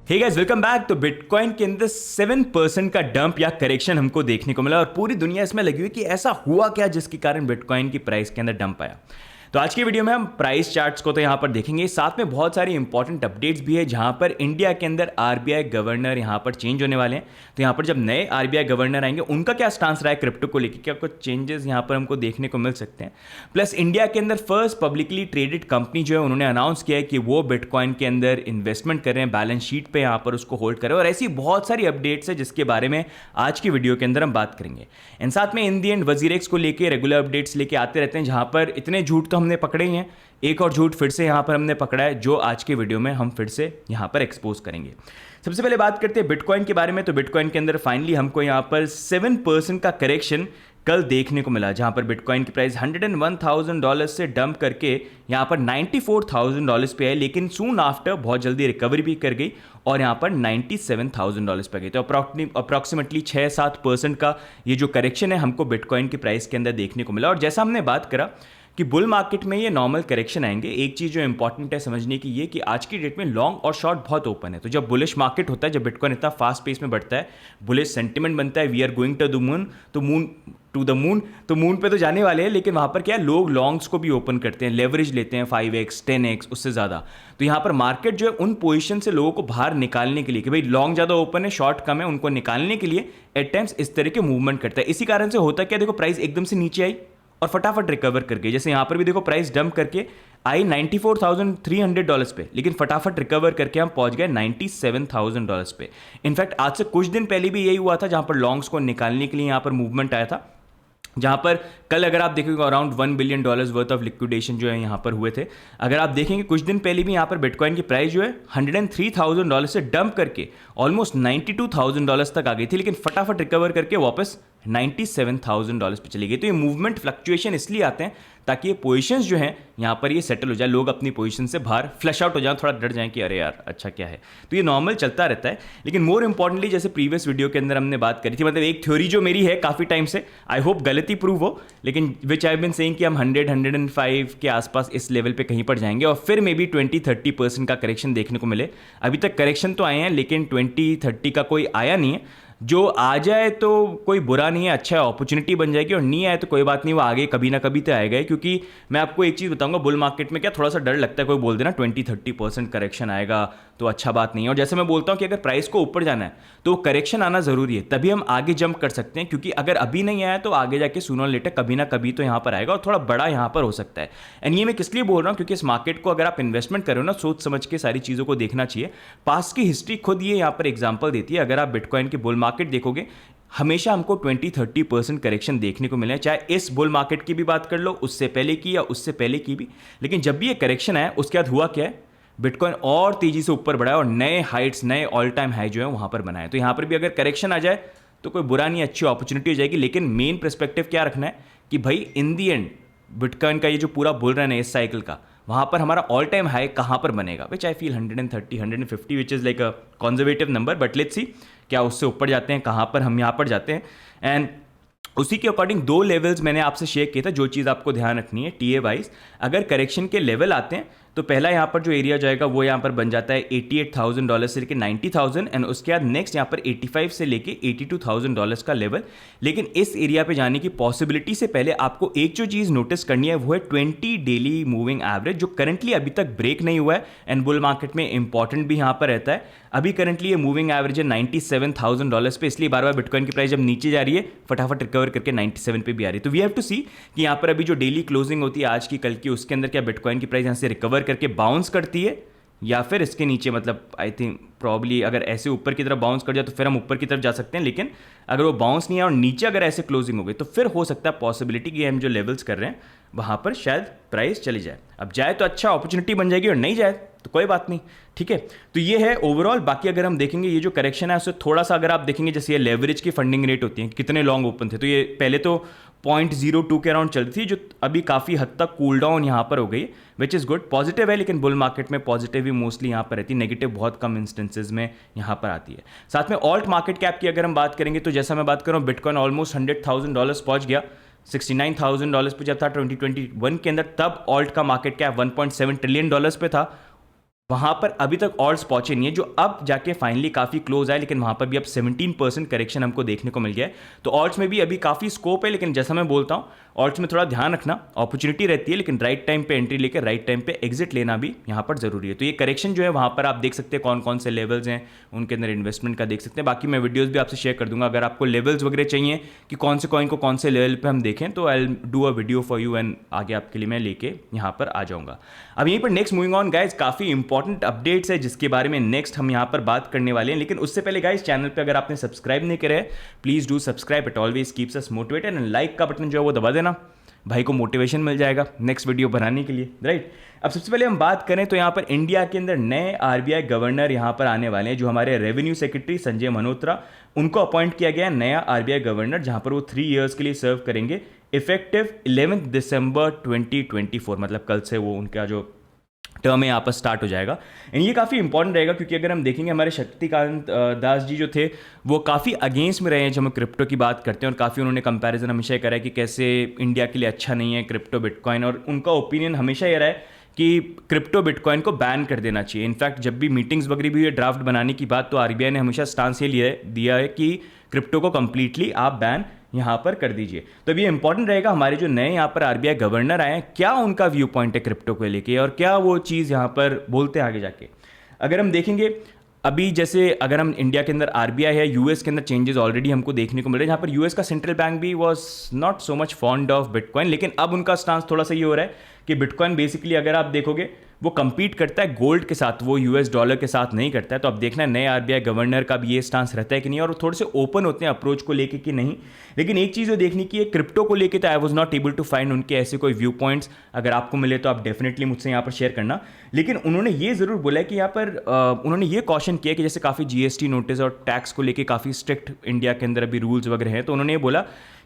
हे guys, welcome back. तो bitcoin के अंदर 7% का डंप या करेक्शन हमको देखने को मिला और पूरी दुनिया इसमें लगी हुई कि ऐसा हुआ क्या जिसके कारण बिटकॉइन की प्राइस के अंदर डंप आया। तो आज की वीडियो में हम प्राइस चार्ट्स को तो यहाँ पर देखेंगे, साथ में बहुत सारी इंपॉर्टेंट अपडेट्स भी है जहाँ पर इंडिया के अंदर आरबीआई गवर्नर यहाँ पर चेंज होने वाले हैं। तो यहाँ पर जब नए आरबीआई गवर्नर आएंगे उनका क्या स्टांस रहा है क्रिप्टो को लेकर, क्या कुछ चेंजेस यहाँ पर हमको देखने को मिल सकते हैं। प्लस इंडिया के अंदर फर्स्ट पब्लिकली ट्रेडेड कंपनी जो है उन्होंने अनाउंस किया है कि वो बिटकॉइन के अंदर इन्वेस्टमेंट कर रहे हैं, बैलेंस शीट पर यहाँ पर उसको होल्ड कर रहे हैं। और ऐसी बहुत सारी अपडेट्स है जिसके बारे में आज की वीडियो के अंदर हम बात करेंगे। एंड साथ में इन दी एंड वजीरेक्स को लेकर रेगुलर अपडेट्स लेके आते रहते हैं, जहाँ पर इतने झूठ तो हमने पकड़े ही हैं, एक और झूठ फिर से यहां पर हमने पकड़ा है जो आज के वीडियो में हम फिर से यहां पर एक्सपोज करेंगे। सबसे पहले बात करते हैं बिटकॉइन के बारे में। तो बिटकॉइन के अंदर फाइनली हमको यहां पर 7% का करेक्शन कल देखने को मिला, जहां पर बिटकॉइन की प्राइस $101,000 से डंप करके यहां पर $94,000 पे है, लेकिन सून आफ्टर बहुत जल्दी रिकवरी भी कर गई और यहां पर $97,000 पे गई। तो अप्रॉक्सीमेटली 6-7% का ये जो करेक्शन है हमको बिटकॉइन की प्राइस के अंदर देखने को मिला। और जैसा हमने बात करा कि बुल मार्केट में ये नॉर्मल करेक्शन आएंगे, एक चीज़ जो इंपॉर्टेंट है समझने की ये कि आज की डेट में लॉन्ग और शॉर्ट बहुत ओपन है। तो जब बुलिश मार्केट होता है, जब बिटकॉइन इतना फास्ट पेस में बढ़ता है, बुलिश सेंटिमेंट बनता है, we are going to the moon, तो मून पे तो जाने वाले हैं, लेकिन वहाँ पर क्या है, लोग लॉन्ग्स को भी ओपन करते हैं, लेवरेज लेते हैं 5x 10x उससे ज़्यादा। तो यहाँ पर मार्केट जो है उन पोजीशन से लोगों को बाहर निकालने के लिए कि भाई लॉन्ग ज़्यादा ओपन है, शॉर्ट कम है, उनको निकालने के लिए एट टाइम्स इस तरह के मूवमेंट करता है। इसी कारण से होता क्या, देखो प्राइस एकदम से नीचे आई और फटाफट रिकवर कर गई। जैसे यहाँ पर भी देखो प्राइस डंप करके आई $94,300 पे, लेकिन फटाफट रिकवर करके हम पहुंच गए $97,000 पे। इनफैक्ट आज से कुछ दिन पहले भी यही हुआ था, जहां पर लॉन्ग्स को निकालने के लिए यहाँ पर मूवमेंट आया था, जहां पर कल अगर आप देखेंगे around $1 billion worth of liquidation जो है यहां पर हुए थे। अगर आप देखेंगे कुछ दिन पहले भी यहां पर बिटकॉइन की प्राइस जो है $103,000 से डंप करके ऑलमोस्ट $92,000 तक आ गई थी, लेकिन फटाफट रिकवर करके वापस $97,000 पे चली गई। तो ये मूवमेंट फ्लक्चुएशन इसलिए आते हैं ताकि ये पोजीशंस जो हैं यहाँ पर ये सेटल हो जाए, लोग अपनी पोजीशन से बाहर फ्लश आउट हो जाए, थोड़ा डर जाएं कि अरे यार अच्छा क्या है। तो ये नॉर्मल चलता रहता है। लेकिन मोर इंपॉर्टेंटली जैसे प्रीवियस वीडियो के अंदर हमने बात करी थी, मतलब एक थ्योरी जो मेरी है काफ़ी टाइम से, आई होप गलती प्रूव हो, लेकिन विच आई बीन सेइंग कि हम 100-105 के आसपास इस लेवल पे कहीं पर जाएंगे और फिर मे बी 20-30% का करेक्शन देखने को मिले। अभी तक करेक्शन तो आए हैं, लेकिन 20-30 का कोई आया नहीं है। जो आ जाए तो कोई बुरा नहीं है, अच्छा है, अपॉर्चुनिटी बन जाएगी, और नहीं आए तो कोई बात नहीं, वो आगे कभी ना कभी तो आएगा। क्योंकि मैं आपको एक चीज़ बताऊंगा, बुल मार्केट में क्या थोड़ा सा डर लगता है, कोई बोल देना 20-30% करेक्शन आएगा तो अच्छा बात नहीं है। और जैसे मैं बोलता हूँ कि अगर प्राइस को ऊपर जाना है तो करेक्शन आना ज़रूरी है, तभी हम आगे जंप कर सकते हैं। क्योंकि अगर अभी नहीं आया तो आगे जाके सूनर लेटर कभी ना कभी तो यहाँ पर आएगा और थोड़ा बड़ा यहाँ पर हो सकता है। एंड ये मैं किस लिए बोल रहा हूँ, क्योंकि इस मार्केट को अगर आप इन्वेस्टमेंट करो ना, सोच समझ के सारी चीज़ों को देखना चाहिए। पास्ट की हिस्ट्री खुद ये यहाँ पर एग्जाम्पल देती है। अगर आप बिटकॉइन की बुल मार्केट देखोगे, हमेशा हमको 20-30% करेक्शन देखने को मिले, चाहे इस बुल मार्केट की भी बात कर लो, उससे पहले की या उससे पहले की भी। लेकिन जब भी ये करेक्शन आया उसके बाद हुआ क्या है, बिटकॉइन और तेजी से ऊपर बढ़ा है और नए हाइट्स, नए ऑल टाइम हाई जो है वहां पर बनाए। तो यहां पर भी अगर करेक्शन आ जाए तो कोई बुरा नहीं, अच्छी अपॉर्चुनिटी हो जाएगी। लेकिन मेन पर्सपेक्टिव क्या रखना है कि भाई इन दी एंड बिटकॉइन का ये जो पूरा बुल रन है इस साइकिल का, वहां पर हमारा ऑल टाइम हाई कहां पर बनेगा, which I feel 130-150 which is like a conservative number, but let's see क्या उससे ऊपर जाते हैं, कहां पर हम यहां पर जाते हैं। एंड उसी के अकॉर्डिंग दो लेवल्स मैंने आपसे शेयर किया था, जो चीज़ आपको ध्यान रखनी है टीए वाइज। अगर करेक्शन के लेवल आते हैं तो पहला यहाँ पर जो एरिया जाएगा वो यहाँ पर बन जाता है $88,000 से लेकर 90,000, एंड उसके बाद नेक्स्ट यहाँ पर 85 से लेके $82,000 का लेवल। लेकिन इस एरिया पे जाने की पॉसिबिलिटी से पहले आपको एक जो चीज़ नोटिस करनी है वो है 20 डेली मूविंग एवरेज, जो करंटली अभी तक ब्रेक नहीं हुआ है एंड बुल मार्केट में इंपॉर्टेंट भी यहाँ पर रहता है। अभी करंटली ये मूविंग एवरेज है $97,000 पे, इसलिए बार बार बिटकॉइन की प्राइस जब नीचे जा रही है फटाफट रिकवर करके 97 पे भी आ रही है। तो वी हैव टू सी कि यहाँ पर अभी जो डेली क्लोजिंग होती है आज की कल की, उसके अंदर क्या बिटकॉइन की प्राइस यहाँ से रिकवर करके बाउंस करती है या फिर इसके नीचे, मतलब आई थिंक प्रॉब्ली अगर ऐसे ऊपर की तरफ बाउंस कर जाए तो फिर हम ऊपर की तरफ जा सकते हैं। लेकिन अगर वो बाउंस नहीं है और नीचे अगर ऐसे क्लोजिंग हो गई तो फिर हो सकता है पॉसिबिलिटी कि हम जो लेवल्स कर रहे हैं वहां पर शायद प्राइस चली जाए। अब जाए तो अच्छा अपॉर्चुनिटी बन जाएगी, और नहीं जाए तो कोई बात नहीं, ठीक है। तो ये है ओवरऑल। बाकी अगर हम देखेंगे ये जो करेक्शन है उससे थोड़ा सा अगर आप देखेंगे, जैसे ये लेवरेज की फंडिंग रेट होती है, कितने लॉन्ग ओपन थे, तो ये पहले तो 0.02 के अराउंड चलती थी, जो अभी काफ़ी हद तक कूल डाउन यहाँ पर हो गई, विच इज़ गुड, पॉजिटिव है। लेकिन बुल मार्केट में पॉजिटिव ही मोस्टली यहाँ पर रहती है, नेगेटिव बहुत कम इंस्टेंसेज में यहाँ पर आती है। साथ में ऑल्ट मार्केट कैप की अगर हम बात करेंगे तो जैसा मैं बात कर रहा हूँ, बिटकॉइन ऑलमोस्ट $100,000 पहुँच गया, $69,000 पे जब था 2021 के अंदर, तब ऑल्ट का मार्केट कैप $1.7 ट्रिलियन पे था। वहाँ पर अभी तक ऑल्ट्स पहुंचे नहीं है, जो अब जाके फाइनली काफ़ी क्लोज आए, लेकिन वहाँ पर भी अब 17% करेक्शन हमको देखने को मिल गया है। तो ऑल्ट्स में भी अभी काफ़ी स्कोप है, लेकिन जैसा मैं बोलता हूँ ऑल्ट्स में थोड़ा ध्यान रखना, अपॉर्चुनिटी रहती है, लेकिन राइट टाइम पे एंट्री लेकर राइट टाइम पे एग्जिट लेना भी यहाँ पर जरूरी है। तो ये करेक्शन जो है वहाँ पर आप देख सकते हैं कौन कौन से लेवल्स हैं, उनके अंदर इन्वेस्टमेंट का देख सकते हैं। बाकी मैं वीडियोज़ भी आपसे शेयर कर दूंगा, अगर आपको लेवल्स वगैरह चाहिए कि कौन से कॉइन को कौन से लेवल पर हम देखें, तो I do a video for you and आगे आपके लिए मैं लेके यहाँ पर आ जाऊँगा। अब यहीं पर नेक्स्ट मूविंग ऑन गाइज, काफ़ी इंपॉर्टेंट अपडेट्स है जिसके बारे में नेक्स्ट हम यहाँ पर बात करने वाले हैं। लेकिन उससे पहले गाइज, चैनल पे अगर आपने सब्सक्राइब नहीं करे please do subscribe, it always keeps us motivated, and like का बटन जो है वो दबा देना, भाई को मोटिवेशन मिल जाएगा नेक्स्ट वीडियो बनाने के लिए, राइट। अब सबसे पहले हम बात करें तो यहाँ पर इंडिया के अंदर नए आरबीआई गवर्नर यहाँ पर आने वाले हैं, जो हमारे रेवेन्यू सेक्रेटरी संजय मल्होत्रा, उनको अपॉइंट किया गया है नया आरबीआई गवर्नर, जहाँ पर वो 3 ईयर्स के लिए सर्व करेंगे इफेक्टिव 11 दिसंबर 2024, मतलब कल से वो उनका जो टर्म है यहाँ पर स्टार्ट हो जाएगा। एंड ये काफ़ी इंपॉर्टेंट रहेगा, क्योंकि अगर हम देखेंगे हमारे शक्तिकांत दास जी जो थे वो काफ़ी अगेंस्ट में रहे हैं जब हम क्रिप्टो की बात करते हैं, और काफ़ी उन्होंने कंपैरिजन हमेशा करा है कि कैसे इंडिया के लिए अच्छा नहीं है क्रिप्टो बिटकॉइन, और उनका ओपिनियन हमेशा ये रहा है कि क्रिप्टो बिटकॉइन को बैन कर देना चाहिए। इनफैक्ट जब भी मीटिंग्स वगैरह भी हुई ड्राफ्ट बनाने की बात, तो आरबीआई ने हमेशा स्टांस ये दिया है कि क्रिप्टो को कंप्लीटली आप बैन यहाँ पर कर दीजिए। तो अब ये इंपॉर्टेंट रहेगा हमारे जो नए यहाँ पर आरबीआई गवर्नर आए हैं, क्या उनका व्यू पॉइंट है क्रिप्टो को लेके, और क्या वो चीज़ यहाँ पर बोलते हैं आगे जाके। अगर हम देखेंगे अभी जैसे अगर हम इंडिया के अंदर आरबीआई है, यूएस के अंदर चेंजेस ऑलरेडी हमको देखने को मिल रहे हैं, जहाँ पर यूएस का सेंट्रल बैंक भी was not so much fond of bitcoin, लेकिन अब उनका स्टांस थोड़ा सा ये हो रहा है कि बिटकॉइन बेसिकली अगर आप देखोगे वो compete करता है गोल्ड के साथ, वो यूएस डॉलर के साथ नहीं करता है। तो अब देखना है नए आरबीआई गवर्नर का भी ये स्टांस रहता है कि नहीं, और वो थोड़े से ओपन होते हैं अप्रोच को लेके कि नहीं। लेकिन एक चीज़ जो देखने की है क्रिप्टो को लेके, तो I was not able to find उनके ऐसे कोई व्यू पॉइंट्स, अगर आपको मिले तो आप डेफिनेटली मुझसे यहाँ पर शेयर करना। लेकिन उन्होंने ये ज़रूर बोला है कि यहाँ पर उन्होंने ये कॉशन किया कि जैसे काफ़ी जीएसटी नोटिस और टैक्स को लेके काफ़ी स्ट्रिक्ट इंडिया के अंदर अभी रूल्स वगैरह हैं, तो उन्होंने ये बोला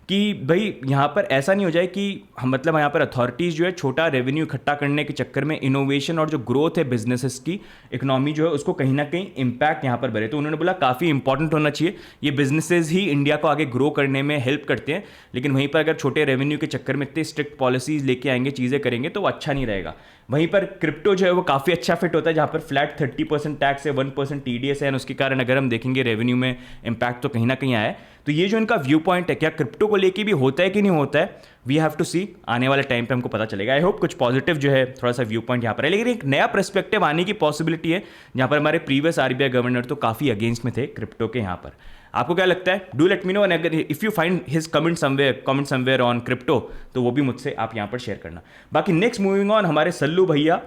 कि भाई यहाँ पर ऐसा नहीं हो जाए कि हम मतलब यहाँ पर अथॉरिटीज़ जो है छोटा रेवेन्यू इकट्ठा करने के चक्कर में इनोवेशन और जो ग्रोथ है बिजनेसेस की, इकोनॉमी जो है उसको कहीं ना कहीं इम्पैक्ट यहाँ पर बढ़े। तो उन्होंने बोला काफ़ी इंपॉर्टेंट होना चाहिए, ये बिजनेसेस ही इंडिया को आगे ग्रो करने में हेल्प करते हैं, लेकिन वहीं पर अगर छोटे रेवेन्यू के चक्कर में इतने स्ट्रिक्ट पॉलिसीज लेके आएंगे, चीज़ें करेंगे तो अच्छा नहीं रहेगा। वहीं पर क्रिप्टो जो है वो काफ़ी अच्छा फिट होता है, जहाँ पर फ्लैट 30% टैक्स है, 1% टीडीएस है, और उसके कारण अगर हम देखेंगे रेवेन्यू में इम्पैक्ट तो कहीं ना कहीं आया है। तो ये जो इनका व्यू पॉइंट है, क्या क्रिप्टो को लेके भी होता है कि नहीं होता है, वी हैव टू सी, आने वाले टाइम पे हमको पता चलेगा। आई होप कुछ पॉजिटिव जो है थोड़ा सा व्यू पॉइंट यहाँ पर है, लेकिन एक नया पर्सपेक्टिव आने की पॉसिबिलिटी है, जहाँ पर हमारे प्रीवियस आरबीआई गवर्नर तो काफ़ी अगेंस्ट में थे क्रिप्टो के। यहाँ पर आपको क्या लगता है, do let me know, and अगर if you find his comment somewhere on crypto, तो वो भी मुझसे आप यहाँ पर शेयर करना। बाकी नेक्स्ट मूविंग ऑन, हमारे सल्लू भैया,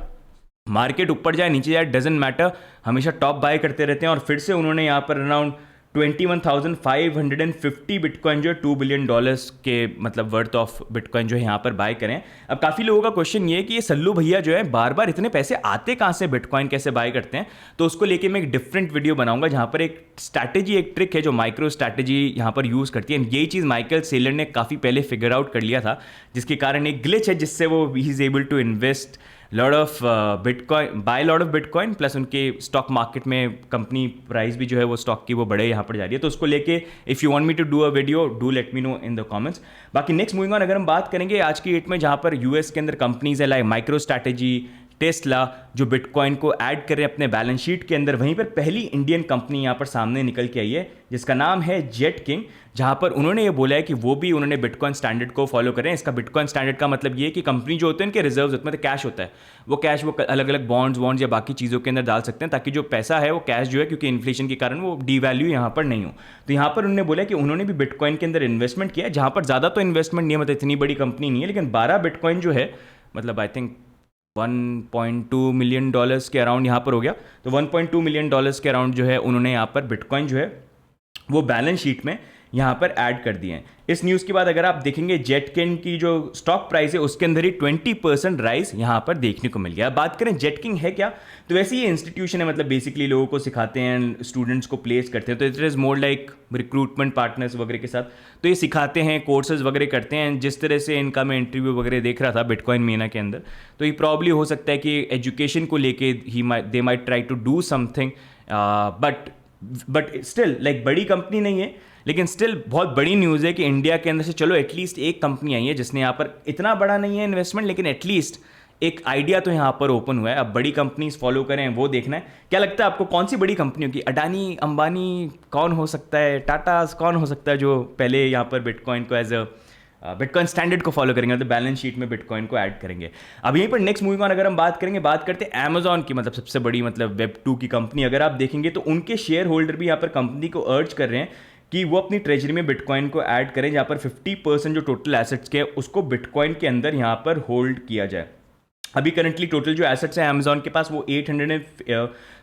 मार्केट ऊपर जाए नीचे जाए डजेंट मैटर, हमेशा टॉप बाय करते रहते हैं, और फिर से उन्होंने यहाँ पर अराउंड 21,550 बिटकॉइन जो है $2 बिलियन के मतलब वर्थ ऑफ बिटकॉइन जो है यहाँ पर बाय करें। अब काफ़ी लोगों का क्वेश्चन ये है कि ये सल्लू भैया जो है बार बार इतने पैसे आते कहाँ से, बिटकॉइन कैसे बाय करते हैं, तो उसको लेके मैं एक डिफरेंट वीडियो बनाऊंगा, जहाँ पर एक स्ट्रैटेजी, एक ट्रिक है जो माइक्रो स्ट्रैटेजी यहाँ पर यूज़ करती है। यही चीज़ माइकल सेलर ने काफ़ी पहले फिगर आउट कर लिया था, जिसके कारण एक ग्लिच है जिससे वो ही is able to invest lot of bitcoin, buy lot of bitcoin, plus उनके स्टॉक मार्केट में कंपनी प्राइस भी जो है वो स्टॉक की वो बड़े यहाँ पर जा रही है। तो उसको लेके if you want me to do a video, do let me know in the comments. बाकी नेक्स्ट मूविंग ऑन, अगर हम बात करेंगे आज की डेट में, जहाँ पर यूएस के अंदर कंपनीज है लाइक माइक्रो स्ट्रैटेजी, टेस्ला, जो बिटकॉइन को ऐड कर रहे हैं अपने बैलेंस शीट के अंदर, वहीं पर पहली इंडियन कंपनी यहाँ पर सामने निकल के आई है जिसका नाम है जेट किंग, जहाँ पर उन्होंने ये बोला है कि वो भी उन्होंने बिटकॉइन स्टैंडर्ड को फॉलो करें। इसका बिटकॉइन स्टैंडर्ड का मतलब ये है कि कंपनी जो होते हैं उनके रिजर्व्स होते हैं, मतलब कैश होता है, वो कैश वो अलग अलग बॉन्ड्स या बाकी चीज़ों के अंदर डाल सकते हैं, ताकि जो पैसा है वो कैश जो है, क्योंकि इन्फ्लेशन के कारण वो डीवैल्यू यहाँ पर नहीं हो। तो यहाँ पर उन्होंने बोला कि उन्होंने भी बिटकॉइन के अंदर इन्वेस्टमेंट किया है, जहाँ पर ज़्यादा तो इन्वेस्टमेंट नहीं है, मतलब इतनी बड़ी कंपनी नहीं है, लेकिन 12 बिटकॉइन जो है, मतलब आई थिंक $1.2 मिलियन के अराउंड यहाँ पर हो गया। तो $1.2 मिलियन के अराउंड जो है उन्होंने यहाँ पर बिटकॉइन जो है वो बैलेंस शीट में यहाँ पर ऐड कर दिए हैं। इस न्यूज़ के बाद अगर आप देखेंगे जेटकिंग की जो स्टॉक प्राइस है उसके अंदर ही 20% राइज यहाँ पर देखने को मिल गया। बात करें जेटकिंग है क्या, तो वैसे ये इंस्टीट्यूशन है, मतलब बेसिकली लोगों को सिखाते हैं, स्टूडेंट्स को प्लेस करते हैं, तो it is more like recruitment partners वगैरह के साथ, तो ये सिखाते हैं, कोर्सेज वगैरह करते हैं। जिस तरह से इनका मैं इंटरव्यू वगैरह देख रहा था बिटकॉइन मीना के अंदर, तो ये प्रॉब्ली हो सकता है कि एजुकेशन को लेके he they might try to do something, but still like बड़ी कंपनी नहीं है, लेकिन स्टिल बहुत बड़ी न्यूज़ है कि इंडिया के अंदर से चलो एटलीस्ट एक कंपनी आई है जिसने यहाँ पर, इतना बड़ा नहीं है इन्वेस्टमेंट, लेकिन एटलीस्ट एक आइडिया तो यहाँ पर ओपन हुआ है। अब बड़ी कंपनीज फॉलो करें वो देखना है। क्या लगता है आपको कौन सी बड़ी कंपनियों की, अडानी अंबानी कौन हो सकता है, टाटा कौन हो सकता है जो पहले यहाँ पर बिटकॉइन को एज अ बिटकॉइन स्टैंडर्ड को फॉलो करेंगे, मतलब बैलेंस शीट में बिटकॉइन को ऐड करेंगे। अब यहीं पर नेक्स्ट मूविंग ऑन अगर हम बात करेंगे, बात करते हैं अमेजॉन की, मतलब सबसे बड़ी मतलब वेब 2 की कंपनी। अगर आप देखेंगे तो उनके शेयर होल्डर भी यहाँ पर कंपनी को अर्ज कर रहे हैं कि वो अपनी ट्रेजरी में बिटकॉइन को ऐड करें, जहाँ पर 50% जो टोटल एसेट्स के उसको बिटकॉइन के अंदर यहाँ पर होल्ड किया जाए। अभी करंटली टोटल जो एसेट्स हैं अमेजॉन के पास वो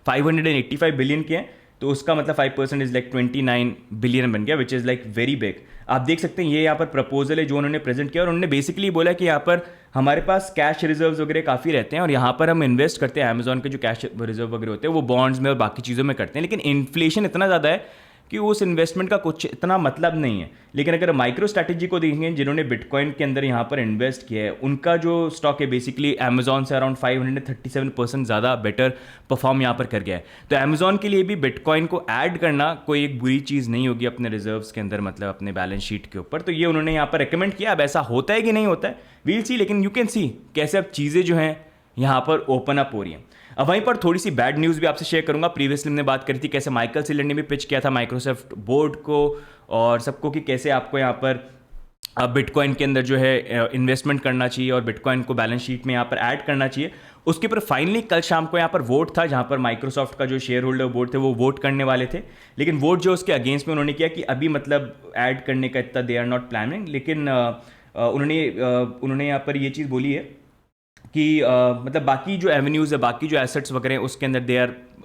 585 बिलियन के हैं, तो उसका मतलब 5% इज लाइक 29 बिलियन बन गया, which is like very big. आप देख सकते हैं ये यहाँ पर प्रपोजल है जो उन्होंने प्रेजेंट किया, और उन्होंने बेसिकली बोला कि यहाँ पर हमारे पास कैश रिजर्व्स वगैरह काफ़ी रहते हैं और यहाँ पर हम इन्वेस्ट करते हैं, अमेजॉन के जो कैश रिजर्व वगैरह होते हैं वो बॉन्ड्स में और बाकी चीज़ों में करते हैं, लेकिन इन्फ्लेशन इतना ज़्यादा है कि उस इन्वेस्टमेंट का कुछ इतना मतलब नहीं है। लेकिन अगर माइक्रो स्ट्रैटेजी को देखेंगे जिन्होंने बिटकॉइन के अंदर यहाँ पर इन्वेस्ट किया है, उनका जो स्टॉक है बेसिकली अमेजॉन से अराउंड 537% ज़्यादा बेटर परफॉर्म यहाँ पर कर गया है। तो अमेजॉन के लिए भी बिटकॉइन को ऐड करना कोई एक बुरी चीज़ नहीं होगी अपने रिजर्व्स के अंदर, मतलब अपने बैलेंस शीट के ऊपर। तो ये उन्होंने यहाँ पर रिकमेंड किया। अब ऐसा होता है कि नहीं होता है वील सी, लेकिन यू कैन सी कैसे अब चीज़ें जो हैं यहाँ पर ओपन अप हो रही हैं। अब वहीं पर थोड़ी सी बैड न्यूज़ भी आपसे शेयर करूंगा। प्रीवियसली हमने बात करी थी कैसे माइकल सेलर ने भी पिच किया था माइक्रोसॉफ्ट बोर्ड को और सबको कि कैसे आपको यहाँ पर बिटकॉइन के अंदर जो है इन्वेस्टमेंट करना चाहिए और बिटकॉइन को बैलेंस शीट में यहाँ पर ऐड करना चाहिए। उसके पर फाइनली कल शाम को यहाँ पर वोट था, जहाँ पर माइक्रोसॉफ्ट का जो शेयर होल्डर बोर्ड थे वो वोट करने वाले थे, लेकिन वोट जो उसके अगेंस्ट में उन्होंने किया कि अभी मतलब ऐड करने का इतना दे आर नॉट प्लानिंग। लेकिन उन्होंने यहाँ पर ये चीज़ बोली है कि मतलब बाकी जो एवेन्यूज़ है, बाकी जो एसेट्स वगैरह उसके अंदर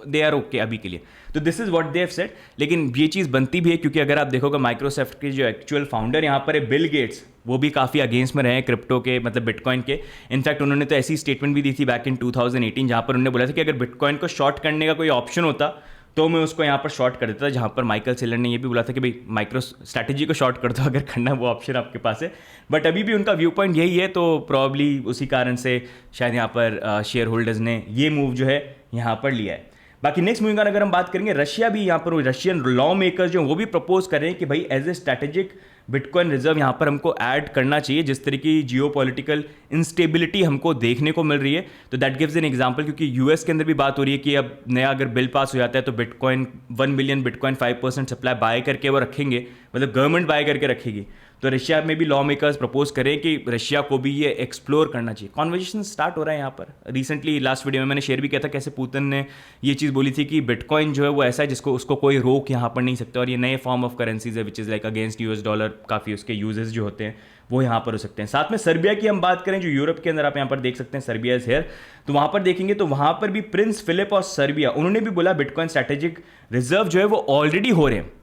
दे आर ओके अभी के लिए। तो this is what they have said. लेकिन ये चीज़ बनती भी है क्योंकि अगर आप देखोगे माइक्रोसॉफ्ट के जो एक्चुअल फाउंडर यहाँ पर है बिल गेट्स, वो भी काफ़ी अगेंस्ट में रहे हैं क्रिप्टो के, मतलब बिटकॉइन के। इनफैक्ट उन्होंने तो ऐसी स्टेटमेंट भी दी थी बैक इन 2018, जहाँ पर उन्होंने बोला था कि अगर बिटकॉइन को शॉर्ट करने का कोई ऑप्शन होता तो मैं उसको यहाँ पर शॉर्ट कर देता था, जहाँ पर माइकल सेलर ने ये भी बोला था कि भाई माइक्रो स्ट्रैटेजी को शॉर्ट कर दो अगर करना वो ऑप्शन आपके पास है। बट अभी भी उनका व्यू पॉइंट यही है, तो प्रॉब्ली उसी कारण से शायद यहाँ पर शेयर होल्डर्स ने ये मूव जो है यहाँ पर लिया है। बाकी नेक्स्ट मूविंग ऑन अगर हम बात करेंगे, रशिया भी यहाँ पर रशियन लॉ मेकर्स जो वो भी प्रपोज कर रहे हैं कि भाई as a strategic bitcoin reserve यहाँ पर हमको ऐड करना चाहिए, जिस तरह की जियो पॉलिटिकल इंस्टेबिलिटी हमको देखने को मिल रही है। तो दैट गिव्स एन एग्जांपल, क्योंकि यूएस के अंदर भी बात हो रही है कि अब नया अगर बिल पास हो जाता है तो bitcoin 1 million bitcoin 5% supply bye करके वो रखेंगे, मतलब गवर्नमेंट बाय करके रखेगी। तो रशिया में भी लॉ मेकर्स प्रपोज करें कि रशिया को भी ये एक्सप्लोर करना चाहिए। कॉन्वर्जेशन स्टार्ट हो रहा है यहाँ पर। रिसेंटली लास्ट वीडियो में मैंने शेयर भी किया था कैसे पुतिन ने ये चीज़ बोली थी कि बिटकॉइन जो है वो ऐसा है जिसको उसको कोई रोक यहाँ पर नहीं सकता, और ये नए फॉर्म ऑफ करेंसीज है which is like against US dollar, काफ़ी उसके यूजेस जो होते हैं वो यहाँ पर हो सकते हैं। साथ में सर्बिया की हम बात करें जो यूरोप के अंदर आप यहाँ पर देख सकते हैं, सर्बिया इज हेयर। तो वहाँ पर देखेंगे तो वहाँ पर भी प्रिंस फिलिप और सर्बिया उन्होंने भी बोला बिटकॉइन स्ट्रैटेजिक रिजर्व जो है वो ऑलरेडी हो रहे हैं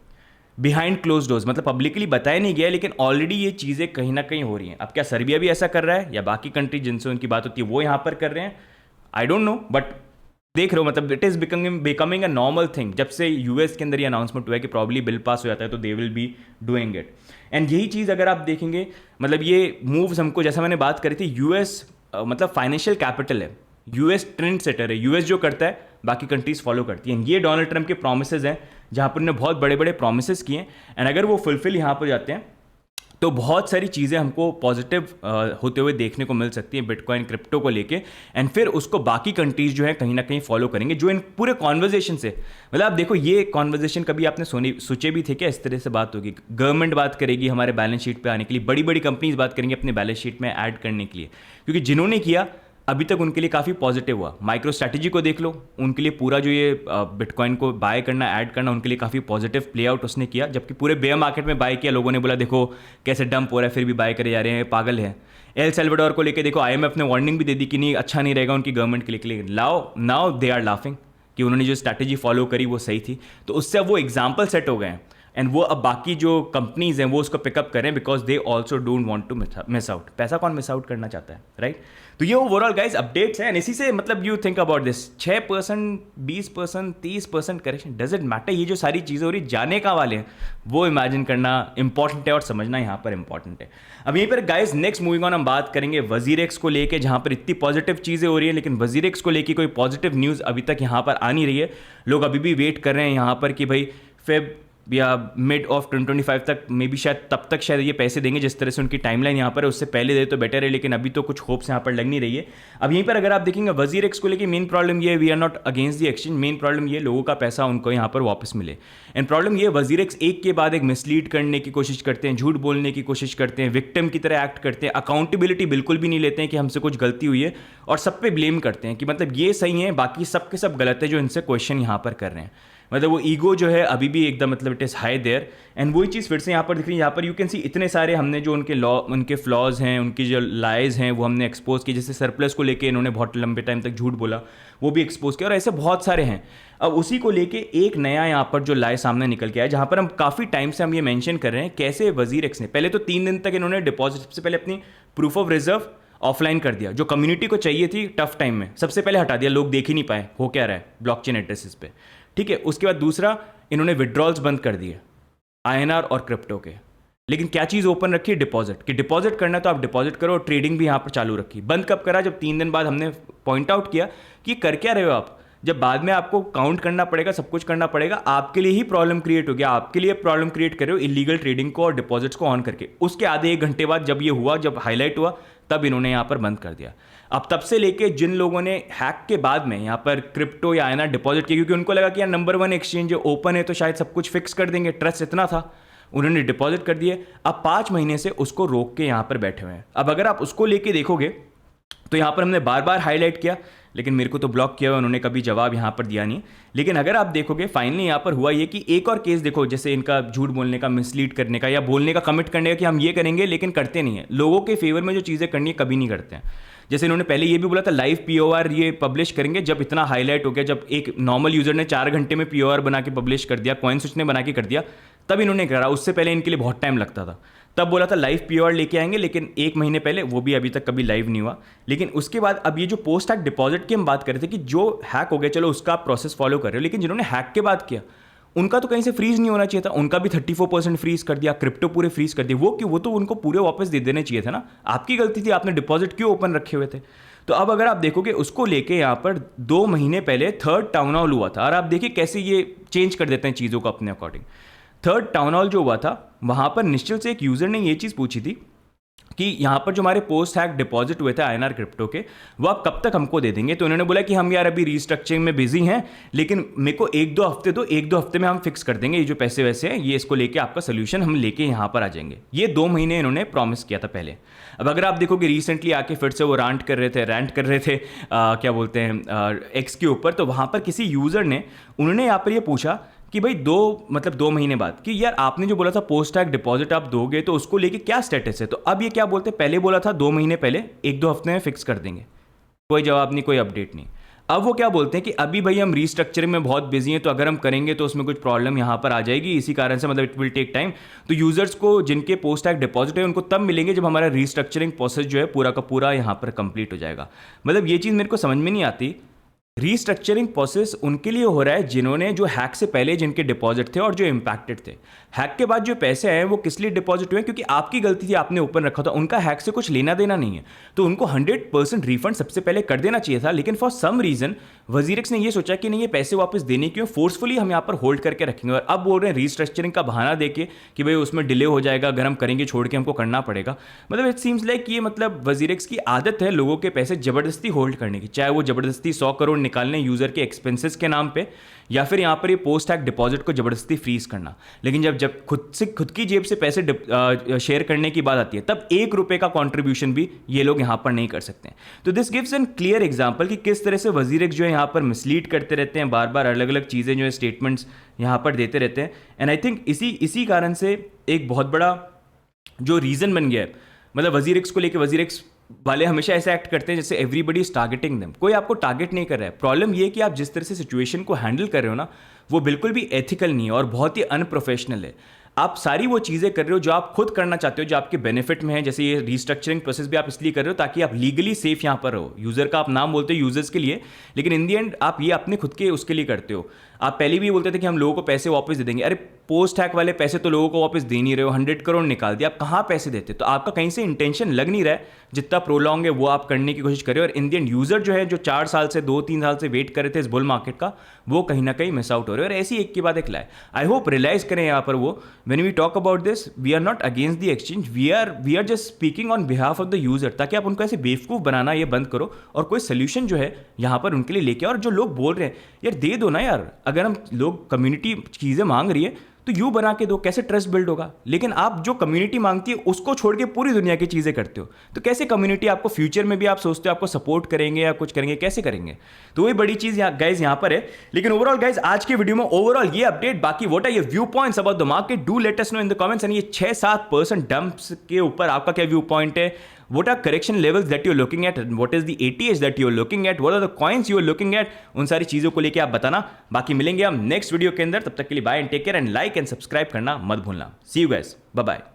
बिहाइंड क्लोज डोर्स, मतलब पब्लिकली बताया नहीं गया, लेकिन ऑलरेडी ये चीज़ें कहीं ना कहीं हो रही हैं। अब क्या सर्बिया भी ऐसा कर रहा है या बाकी कंट्री जिनसे उनकी बात होती है वो यहाँ पर कर रहे हैं, आई डोंट नो, बट देख रहे हो मतलब it is becoming a normal thing. जब से यूएस के अंदर ये अनाउंसमेंट हुआ है कि प्रॉब्ली बिल पास हो जाता है तो they will be doing it. And यही चीज़ अगर आप देखेंगे, मतलब ये मूव्स हमको, जैसा मैंने बात करी थी, यूएस मतलब फाइनेंशियल कैपिटल है, यूएस ट्रेंड सेटर है, यूएस जो करता है बाकी कंट्रीज फॉलो करती हैं। ये डोनाल्ड ट्रंप के प्रोमिसेस हैं जहाँ पर उन्होंने बहुत बड़े बड़े प्रोमिसेस किए हैं, एंड अगर वो फुलफिल यहाँ पर जाते हैं तो बहुत सारी चीज़ें हमको पॉजिटिव होते हुए देखने को मिल सकती हैं बिटकॉइन क्रिप्टो को लेके, एंड फिर उसको बाकी कंट्रीज जो है कहीं ना कहीं फॉलो करेंगे, जो इन पूरे कॉन्वर्जेशन से, मतलब आप देखो ये कॉन्वर्जेशन कभी आपने सोचे भी थे क्या इस तरह से बात होगी? गवर्नमेंट बात करेगी हमारे बैलेंस शीट पे आने के लिए, बड़ी बड़ी कंपनीज बात करेंगी अपने बैलेंस शीट में ऐड करने के लिए, क्योंकि जिन्होंने किया अभी तक उनके लिए काफ़ी पॉजिटिव हुआ। माइक्रो स्ट्रैटेजी को देख लो, उनके लिए पूरा जो ये बिटकॉइन को बाय करना, ऐड करना, उनके लिए काफ़ी पॉजिटिव प्ले आउट उसने किया, जबकि पूरे बेयर मार्केट में बाय किया, लोगों ने बोला देखो कैसे डंप हो रहा है, फिर भी बाय करे जा रहे हैं, पागल है। एल सल्वाडोर को लेकर देखो आईएमएफ ने वार्निंग भी दे दी कि नहीं अच्छा नहीं रहेगा उनकी गवर्नमेंट के लिए, नाउ दे आर लाफिंग कि उन्होंने जो स्ट्रैटेजी फॉलो करी वो सही थी। तो उससे अब वो एग्जाम्पल सेट हो गए हैं, एंड वो अब बाकी जो कंपनीज हैं वो उसको पिकअप करें, because they also don't want to miss out. पैसा कौन मिस आउट करना चाहता है, राइट? तो ये ओवरऑल गाइज अपडेट्स हैं, एंड इसी से मतलब you think about this 6%, 20%, 30% correction, does it matter? ये जो सारी चीज़ें हो रही जाने का वाले हैं वो इमेजिन करना इंपॉर्टेंट है और समझना यहाँ पर इंपॉर्टेंट है। अब यहीं पर गाइज नेक्स्ट मूविंग ऑन हम बात करेंगे वजीरेक्स को लेके, जहाँ पर इतनी पॉजिटिव चीज़ें हो रही है, लेकिन वजीरेक्स को लेके कोई पॉजिटिव न्यूज़ अभी तक यहाँ पर आ नहीं रही है। लोग अभी भी वेट कर रहे हैं यहाँ पर कि भाई फेब या मिड ऑफ 2025 तक, मे बी शायद तब तक शायद ये पैसे देंगे। जिस तरह से उनकी टाइमलाइन यहाँ पर है उससे पहले दे तो बेटर है, लेकिन अभी तो कुछ होप्स यहाँ पर लग नहीं रही है। अब यहीं पर अगर आप देखेंगे वजीर एक्स को लेकर मेन प्रॉब्लम ये है, we are not against the exchange, main problem ये लोगों का पैसा उनको यहाँ पर वापस मिले। एंड प्रॉब्लम ये वजीर एक्स एक के बाद एक मिसलीड करने की कोशिश करते हैं, झूठ बोलने की कोशिश करते हैं, विक्टिम की तरह एक्ट करते हैं, अकाउंटेबिलिटी बिल्कुल भी नहीं लेते हैं कि हमसे कुछ गलती हुई है, और सब पे ब्लेम करते हैं कि मतलब ये सही है बाकी सब के सब गलत है जो इनसे क्वेश्चन यहाँ पर कर रहे हैं। मतलब वो ईगो जो है अभी भी एकदम मतलब it is high there. And वही चीज़ फिर से यहाँ पर दिख रही है। यहाँ पर यू कैन सी इतने सारे हमने जो उनके फ्लॉज हैं, उनकी जो लाइज हैं वो हमने एक्सपोज किए। जैसे सरप्लस को लेके इन्होंने बहुत लंबे टाइम तक झूठ बोला, वो भी एक्सपोज किया, और ऐसे बहुत सारे हैं। अब उसी को लेके एक नया यहाँ पर जो लाए सामने निकल के आया, जहाँ पर हम काफ़ी टाइम से हम ये मेंशन कर रहे हैं कैसे वजीर एक्स ने पहले तो 3 दिन तक इन्होंने डिपॉजिट सबसे पहले अपनी प्रूफ ऑफ रिजर्व ऑफलाइन कर दिया, जो कम्युनिटी को चाहिए थी टफ टाइम में, सबसे पहले हटा दिया, लोग देख ही नहीं पाए हो क्या रहा है ब्लॉकचेन एड्रेसेस पे। ठीक है, उसके बाद दूसरा इन्होंने विड्रॉल्स बंद कर दिए INR और क्रिप्टो के। लेकिन क्या चीज़ ओपन रखी है? डिपॉजिट, कि डिपॉजिट करना तो आप डिपॉजिट करो, ट्रेडिंग भी यहाँ पर चालू रखी। बंद कब करा? जब 3 दिन बाद हमने पॉइंट आउट किया कि कर क्या रहे हो आप, जब बाद में आपको काउंट करना पड़ेगा, सब कुछ करना पड़ेगा, आपके लिए ही प्रॉब्लम क्रिएट हो गया, आपके लिए प्रॉब्लम क्रिएट कर रहे हो इलीगल ट्रेडिंग को और डिपॉजिट्स को ऑन करके। उसके आधे 1 घंटे बाद जब ये हुआ, जब हाईलाइट हुआ, तब इन्होंने यहाँ पर बंद कर दिया। अब तब से लेके जिन लोगों ने हैक के बाद में यहाँ पर क्रिप्टो या INR डिपॉजिट किया, क्योंकि उनको लगा कि यार नंबर 1 एक्सचेंज ओपन है तो शायद सब कुछ फिक्स कर देंगे, ट्रस्ट इतना था, उन्होंने डिपॉजिट कर दिए। अब 5 महीने से उसको रोक के यहाँ पर बैठे हुए हैं। अब अगर आप उसको लेके देखोगे तो यहाँ पर हमने बार बार हाईलाइट किया, लेकिन मेरे को तो ब्लॉक किया हुआ, उन्होंने कभी जवाब यहाँ पर दिया नहीं। लेकिन अगर आप देखोगे फाइनली यहाँ पर हुआ ये कि एक और केस देखो, जैसे इनका झूठ बोलने का, मिसलीड करने का, या बोलने का, कमिट करने का कि हम ये करेंगे, लेकिन करते नहीं है। लोगों के फेवर में जो चीज़ें करनी है कभी नहीं करते हैं। जैसे इन्होंने पहले ये भी बोला था लाइव POR ये पब्लिश करेंगे, जब इतना हाईलाइट हो गया, जब एक नॉर्मल यूजर ने 4 घंटे में POR बना के पब्लिश कर दिया, कॉइनस्विच ने बना के कर दिया, तब इन्होंने करा। उससे पहले इनके लिए बहुत टाइम लगता था। तब बोला था लाइव POR लेके आएंगे, लेकिन 1 महीने पहले, वो भी अभी तक कभी लाइव नहीं हुआ। लेकिन उसके बाद अब ये जो पोस्ट हैक डिपॉजिट की हम बात कर रहे थे कि जो हैक हो गया, चलो उसका आप प्रोसेस फॉलो कर रहे हो, लेकिन जिन्होंने हैक के बाद किया उनका तो कहीं से फ्रीज नहीं होना चाहिए था। उनका भी 34% फ्रीज कर दिया, क्रिप्टो पूरे फ्रीज कर दिए। वो क्यों? वो तो उनको पूरे वापस दे देने चाहिए थे ना। आपकी गलती थी, आपने डिपॉजिट क्यों ओपन रखे हुए थे? तो अब अगर आप देखोगे उसको लेके यहाँ पर 2 महीने पहले 3rd टाउन हॉल हुआ था, और आप देखिए कैसे ये चेंज कर देते हैं चीज़ों को अपने अकॉर्डिंग। 3rd टाउन हॉल जो हुआ था, वहाँ पर निश्चित से एक यूज़र ने ये चीज़ पूछी थी कि यहाँ पर जो हमारे पोस्ट हैक डिपॉजिट हुए थे INR क्रिप्टो के, वो आप कब तक हमको दे देंगे? तो उन्होंने बोला कि हम यार अभी रीस्ट्रक्चरिंग में बिजी हैं, लेकिन मेरे को 1-2 हफ्ते दो, 1-2 हफ्ते में हम फिक्स कर देंगे, ये जो पैसे वैसे हैं ये इसको लेके आपका सोल्यूशन हम लेके यहाँ पर आ जाएंगे। ये 2 महीने इन्होंने प्रॉमिस किया था पहले। अब अगर आप देखोगे रिसेंटली आके फिर से वो रैंट कर रहे थे क्या बोलते हैं एक्स के ऊपर, तो वहाँ पर किसी यूज़र ने, उन्होंने यहाँ पर ये पूछा कि भाई 2 महीने बाद कि यार आपने जो बोला था पोस्ट हैक डिपॉजिट आप दोगे, तो उसको लेके क्या स्टेटस है? तो अब ये क्या बोलते हैं, पहले बोला था 2 महीने पहले, 1-2 हफ्ते में फिक्स कर देंगे, कोई जवाब नहीं, कोई अपडेट नहीं। अब वो क्या बोलते हैं कि अभी भाई हम रीस्ट्रक्चरिंग में बहुत बिजी हैं, तो अगर हम करेंगे तो उसमें कुछ प्रॉब्लम यहाँ पर आ जाएगी, इसी कारण से मतलब इट विल टेक टाइम। तो यूजर्स को जिनके पोस्ट हैक डिपॉजिट है उनको तब मिलेंगे जब हमारा रीस्ट्रक्चरिंग प्रोसेस जो है पूरा का पूरा यहाँ पर कंप्लीट हो जाएगा। मतलब ये चीज़ मेरे को समझ में नहीं आती। रीस्ट्रक्चरिंग प्रोसेस उनके लिए हो रहा है जिन्होंने, जो हैक से पहले जिनके डिपॉजिट थे और जो इम्पैक्टेड थे। हैक के बाद जो पैसे आए वो किस लिए डिपॉजिट हुए? क्योंकि आपकी गलती थी, आपने ओपन रखा था, उनका हैक से कुछ लेना देना नहीं है, तो उनको 100% रिफंड सबसे पहले कर देना चाहिए था। लेकिन फॉर सम रीजन वजीर एक्स ने ये सोचा कि नहीं, ये पैसे वापस देने क्यों, फोर्सफुली हम यहाँ पर होल्ड करके रखेंगे। और अब बोल रहे हैं रीस्ट्रक्चरिंग का बहाना देके कि भाई उसमें डिले हो जाएगा, अगर हम करेंगे छोड़ के हमको करना पड़ेगा। मतलब इट सीम्स लाइक ये मतलब वजीर एक्स की आदत है लोगों के पैसे जबरदस्ती होल्ड करने की, चाहे वो जबरदस्ती 100 करोड़ निकालने यूजर के एक्सपेंसेस के नाम पे, या फिर यहाँ पर ये पोस्ट हैक डिपॉजिट को जबरदस्ती फ्रीज करना। लेकिन जब खुद की जेब से पैसे शेयर करने की बात आती है, तब 1 रुपये का कॉन्ट्रीब्यूशन भी ये लोग यहाँ पर नहीं कर सकते हैं। तो this gives an clear example कि किस तरह से वजीर एक्स जो है यहाँ पर मिसलीड करते रहते हैं, बार बार अलग अलग चीज़ें जो है स्टेटमेंट्स यहाँ पर देते रहते हैं। एंड आई थिंक इसी कारण से एक बहुत बड़ा जो रीज़न बन गया है, मतलब वजीर एक्स को लेकर वजीर एक्स वाले हमेशा ऐसे एक्ट करते हैं जैसे एवरीबडी इज टारगेटिंग देम। कोई आपको टारगेट नहीं कर रहा है। प्रॉब्लम ये कि आप जिस तरह से सिचुएशन को हैंडल कर रहे हो ना, वो बिल्कुल भी एथिकल नहीं है और बहुत ही अनप्रोफेशनल है। आप सारी वो चीज़ें कर रहे हो जो आप खुद करना चाहते हो, जो आपके बेनिफिट में है। जैसे ये रिस्ट्रक्चरिंग प्रोसेस भी आप इसलिए कर रहे हो ताकि आप लीगली सेफ यहाँ पर रहो। यूज़र का आप नाम बोलते हो यूजर्स के लिए, लेकिन इन दी एंड आप ये अपने खुद के उसके लिए करते हो। आप पहले भी बोलते थे कि हम लोगों को पैसे वापस दे देंगे। अरे पोस्ट हैक वाले पैसे तो लोगों को वापस दे नहीं रहे हो, 100 करोड़ निकाल दिया, आप कहाँ पैसे देते? तो आपका कहीं से इंटेंशन लग नहीं रहा है, जितना प्रोलॉन्ग है वो आप करने की कोशिश करें। और इंडियन यूजर जो है, जो 4 साल से 2-3 साल से वेट कर रहे थे इस बुल मार्केट का, वो कहीं ना कहीं मिस आउट हो रहे हैं। और ऐसी एक के बाद एक लाए, आई होप रियलाइज करें यहाँ पर वो, when we talk about this we are not against the exchange, we are just speaking on behalf of the user, ताकि आप उनको ऐसे बेवकूफ़ बनाना ये बंद करो और कोई सोल्यूशन जो है यहाँ पर उनके लिए लेके आओ। और जो लोग बोल रहे हैं यार दे दो ना यार, अगर हम लोग कम्युनिटी चीज़ें मांग रही है तो यू बना के दो, कैसे ट्रस्ट बिल्ड होगा? लेकिन आप जो कम्युनिटी मांगती है उसको छोड़ के पूरी दुनिया की चीज़ें करते हो, तो कैसे कम्युनिटी आपको फ्यूचर में भी आप सोचते हो आपको सपोर्ट करेंगे या कुछ करेंगे? कैसे करेंगे? तो वही बड़ी चीज़ गाइज यहाँ पर है। लेकिन ओवरऑल गाइज आज के वीडियो में ओवरऑल ये अपडेट, बाकी what are your viewpoints about the market, do let us know in the comments. And ये 6-7% डंप्स के ऊपर आपका क्या व्यू पॉइंट है? What are correction levels that you're looking at? What is the ATH that you're looking at? What are the coins you're looking at? उन सारी चीज़ों को लेके आप बताना। बाकी मिलेंगे हम नेक्स्ट वीडियो के अंदर, तब तक के लिए bye and take care and like and subscribe करना मत भूलना। See you guys, bye bye.